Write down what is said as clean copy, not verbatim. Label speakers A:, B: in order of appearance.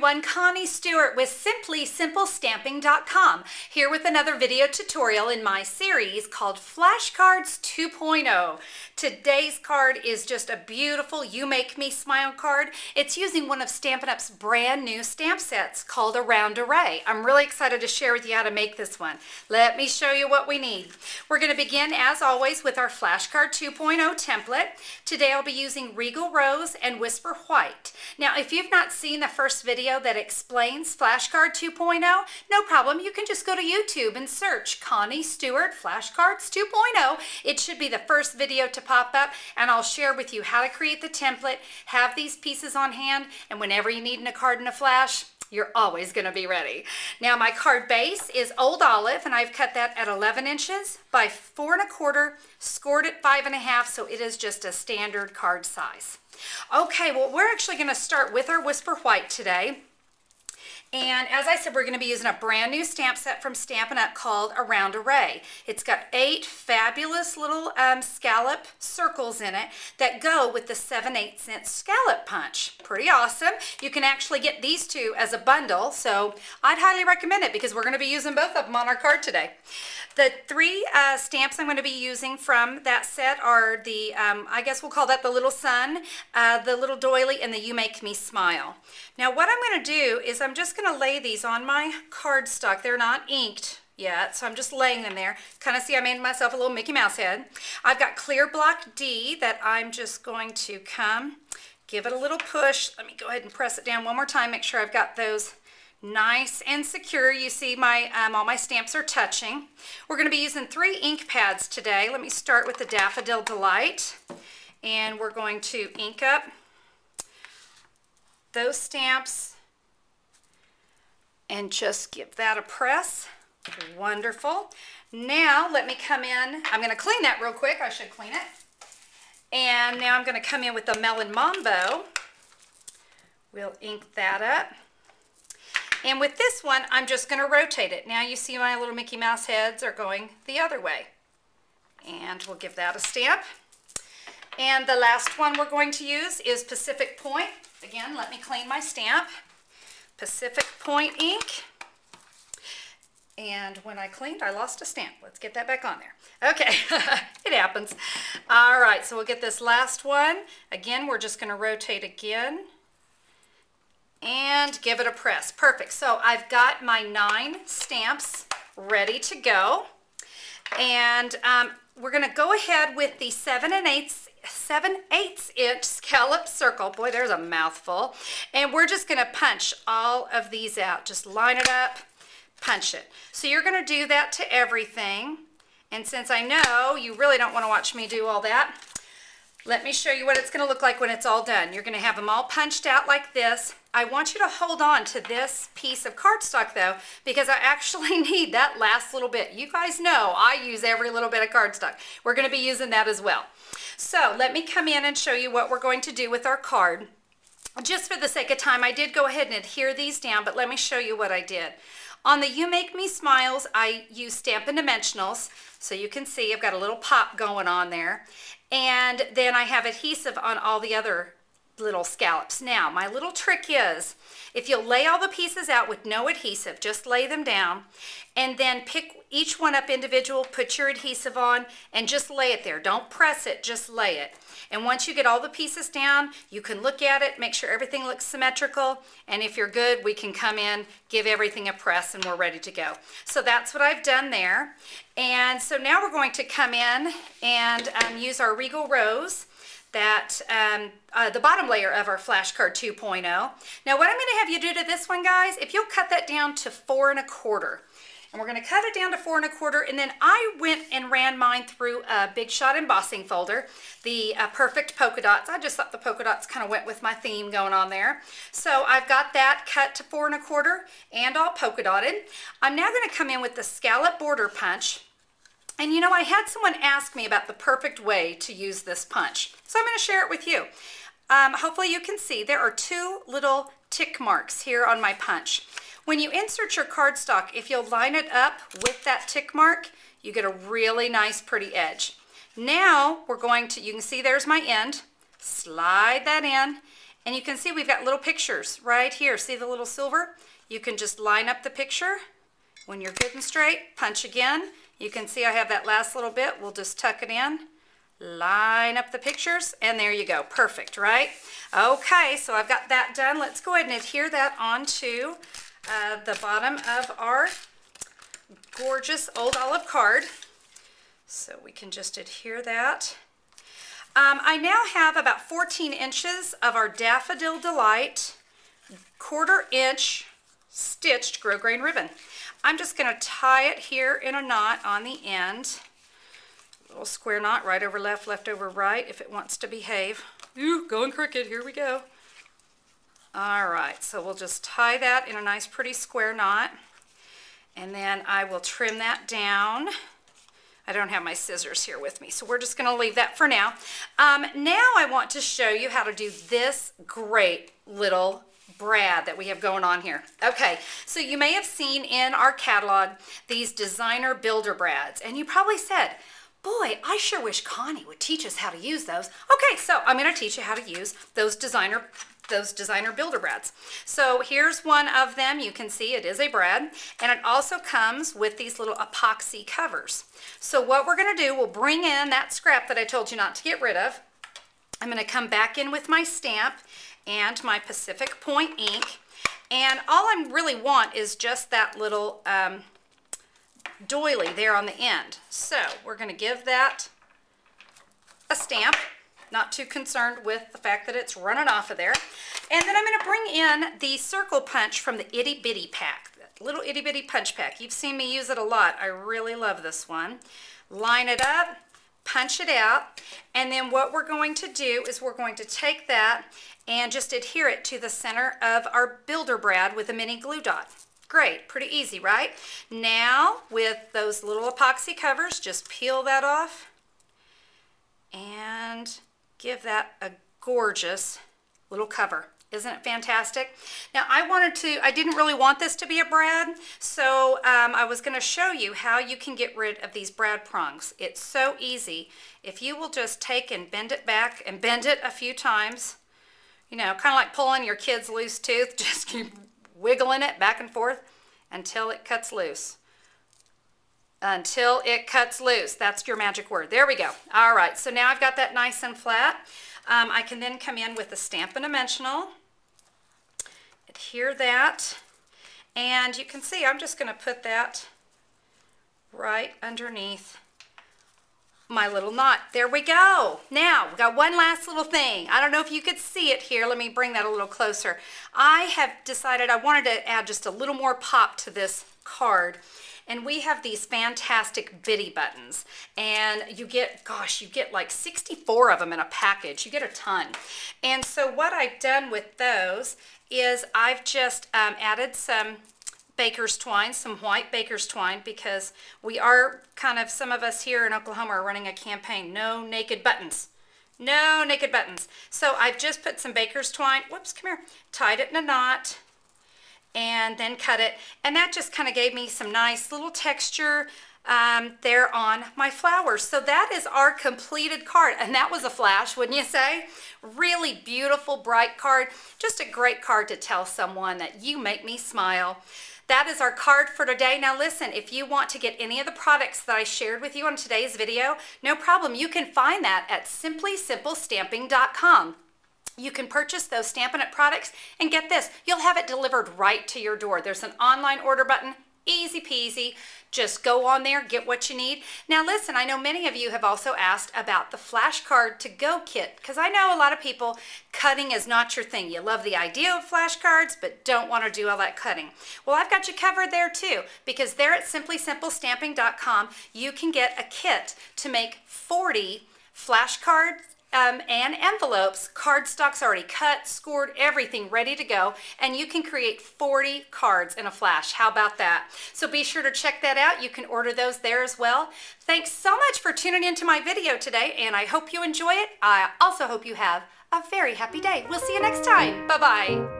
A: everyone, Connie Stewart with SimplySimpleStamping.com, here with another video tutorial in my series called Flashcards 2.0. Today's card is just a beautiful You Make Me Smile card. It's using one of Stampin' Up's brand new stamp sets called a Round Array. I'm really excited to share with you how to make this one. Let me show you what we need. We're going to begin, as always, with our Flashcard 2.0 template. Today I'll be using Regal Rose and Whisper White. Now, if you've not seen the first video that explains Flashcard 2.0, no problem. You can just go to YouTube and search Connie Stewart Flashcards 2.0. It should be the first video to pop up, and I'll share with you how to create the template, have these pieces on hand, and whenever you need a card and a flash, you're always going to be ready. Now, my card base is Old Olive, and I've cut that at 11 inches by 4 1/4, scored at 5 1/2, so it is just a standard card size. Okay, well, we're actually going to start with our Whisper White today. And as I said, we're going to be using a brand new stamp set from Stampin' Up called a Round Array. It's got 8 fabulous little scallop circles in it that go with the 7/8" scallop punch. Pretty awesome. You can actually get these two as a bundle, so I'd highly recommend it because we're going to be using both of them on our card today. The 3 stamps I'm going to be using from that set are the, I guess we'll call that the Little Sun, the Little Doily, and the You Make Me Smile. Now, what I'm going to do is I'm just going to lay these on my cardstock. They're not inked yet, so I'm just laying them there. Kind of see I made myself a little Mickey Mouse head. I've got Clear Block D that I'm just going to give it a little push. Let me go ahead and press it down one more time, make sure I've got those nice and secure. You see my all my stamps are touching. We're going to be using 3 ink pads today. Let me start with the Daffodil Delight, and we're going to ink up those stamps and just give that a press. Wonderful. Now let me come in. I'm going to clean that real quick. I should clean it. And now I'm going to come in with the Melon Mambo. We'll ink that up. And with this one, I'm just going to rotate it. Now you see my little Mickey Mouse heads are going the other way. And we'll give that a stamp. And the last one we're going to use is Pacific Point. Again, let me clean my stamp. Pacific Point ink. And when I cleaned, I lost a stamp. Let's get that back on there. Okay, it happens. All right, so we'll get this last one. Again, we're just going to rotate again and give it a press. Perfect. So I've got my 9 stamps ready to go. And we're going to go ahead with the 7/8" scallop circle. Boy, there's a mouthful. And we're just going to punch all of these out. Just line it up, punch it. So you're going to do that to everything. And since I know you really don't want to watch me do all that, let me show you what it's going to look like when it's all done. You're going to have them all punched out like this. I want you to hold on to this piece of cardstock though, because I actually need that last little bit. You guys know I use every little bit of cardstock. We're going to be using that as well. So let me come in and show you what we're going to do with our card. Just for the sake of time, I did go ahead and adhere these down, but let me show you what I did. On the You Make Me Smiles, I use Stampin' Dimensionals, so you can see I've got a little pop going on there. And then I have adhesive on all the other little scallops. Now, my little trick is, if you'll lay all the pieces out with no adhesive, just lay them down, and then pick each one up individual, put your adhesive on, and just lay it there. Don't press it, just lay it. And once you get all the pieces down, you can look at it, make sure everything looks symmetrical, and if you're good, we can come in, give everything a press, and we're ready to go. So that's what I've done there. And so now we're going to come in and use our Regal Rose, that the bottom layer of our Flashcard 2.0. Now what I'm going to have you do to this one, guys, if you'll cut that down to 4 1/4, and we're going to cut it down to 4 1/4, and then I went and ran mine through a Big Shot embossing folder, the Perfect Polka Dots. I just thought the polka dots kind of went with my theme going on there. So I've got that cut to 4 1/4 and all polka dotted. I'm now going to come in with the Scallop Border Punch. And you know, I had someone ask me about the perfect way to use this punch, so I'm going to share it with you. Hopefully you can see there are 2 little tick marks here on my punch. When you insert your cardstock, if you'll line it up with that tick mark, you get a really nice pretty edge. Now we're going to, you can see there's my end, slide that in, And you can see we've got little pictures right here. See the little silver? You can just line up the picture. When you're good and straight, punch again. You can see I have that last little bit. We'll just tuck it in. Line up the pictures, and there you go. Perfect, right? Okay, so I've got that done. Let's go ahead and adhere that onto the bottom of our gorgeous old olive card. So we can just adhere that. I now have about 14 inches of our Daffodil Delight 1/4 inch stitched grosgrain ribbon. I'm just going to tie it here in a knot on the end. Little square knot, right over left, left over right, if it wants to behave. Ooh, going crooked, here we go. All right, so we'll just tie that in a nice pretty square knot, and then I will trim that down. I don't have my scissors here with me, so we're just going to leave that for now. Now I want to show you how to do this great little brad that we have going on here. Okay, so you may have seen in our catalog these designer builder brads, and you probably said, boy, I sure wish Connie would teach us how to use those. Okay, so I'm going to teach you how to use those designer builder brads. So here's one of them. You can see it is a brad, and it also comes with these little epoxy covers. So what we're going to do, we'll bring in that scrap that I told you not to get rid of. I'm going to come back in with my stamp and my Pacific Point ink, and all I really want is just that little doily there on the end. So we're going to give that a stamp. Not too concerned with the fact that it's running off of there. And then I'm going to bring in the circle punch from the Itty Bitty pack, that little Itty Bitty punch pack. You've seen me use it a lot. I really love this one. Line it up, punch it out, and then what we're going to do is we're going to take that and just adhere it to the center of our builder brad with a mini glue dot. Great, pretty easy, right? Now with those little epoxy covers, just peel that off and give that a gorgeous little cover. Isn't it fantastic? Now I didn't really want this to be a brad, so I was going to show you how you can get rid of these brad prongs. It's so easy. If you will just take and bend it back and bend it a few times, you know, kind of like pulling your kid's loose tooth, just keep wiggling it back and forth until it cuts loose. Until it cuts loose. That's your magic word. There we go. All right, so now I've got that nice and flat. I can then come in with the Stampin' Dimensional, adhere that, and you can see I'm just going to put that right underneath my little knot. There we go. Now, we've got one last little thing. I don't know if you could see it here. Let me bring that a little closer. I have decided I wanted to add just a little more pop to this card. And we have these fantastic bitty buttons, and you get, gosh, you get like 64 of them in a package. You get a ton. And so what I've done with those is I've just added some baker's twine, some white baker's twine, because we are kind of, some of us here in Oklahoma are running a campaign, no naked buttons. No naked buttons. So I've just put some baker's twine, whoops, come here, tied it in a knot, and then cut it, and that just kind of gave me some nice little texture there on my flowers. So that is our completed card, and that was a flash, wouldn't you say? Really beautiful, bright card. Just a great card to tell someone that you make me smile. That is our card for today. Now listen, if you want to get any of the products that I shared with you on today's video, no problem. You can find that at simplysimplestamping.com. You can purchase those Stampin' It! Products, and get this, you'll have it delivered right to your door. There's an online order button, easy peasy. Just go on there, get what you need. Now listen, I know many of you have also asked about the flashcard to go kit, because I know a lot of people, cutting is not your thing. You love the idea of flashcards, but don't want to do all that cutting. Well, I've got you covered there too, because there at simplysimplestamping.com, you can get a kit to make 40 flashcards and envelopes, cardstocks already cut, scored, everything ready to go, and you can create 40 cards in a flash. How about that? So be sure to check that out. You can order those there as well. Thanks so much for tuning into my video today, and I hope you enjoy it. I also hope you have a very happy day. We'll see you next time. Bye-bye.